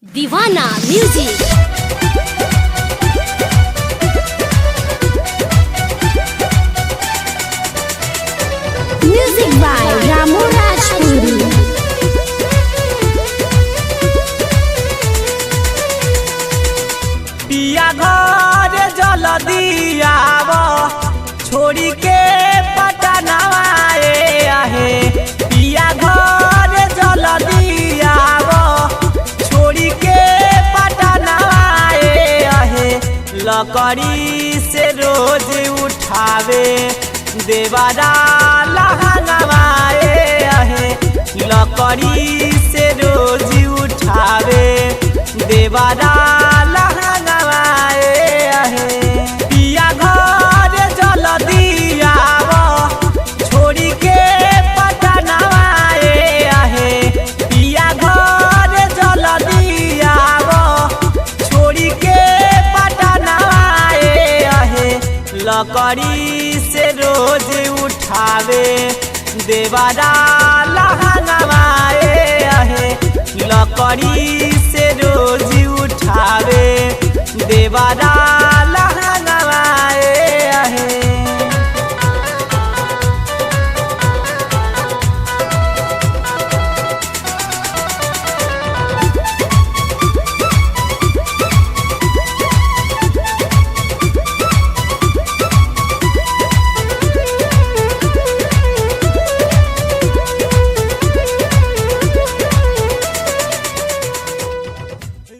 दीवाना music. Music by Ramu Rajpuri. पिया घर जल्दी आव छोड़ी के पटनावा आहे। पिया घर जल्दी आव छोड़ी के पटनावा आहे। लकड़ी से रोज उठावे देवारा लहंगावा आहे। लकड़ी से रोज उठावे देवारा लहंगावा आहे। पिया घर जल्दी आव छोड़ी के पटनावा आहे। पिया घर जल्दी आव छोड़ी के पटनावा आहे। लकड़ी से रोज उठावे देवारा लहंगावा आहे। लकड़ी से रोज उठावे देवारा लहंगावा आहे।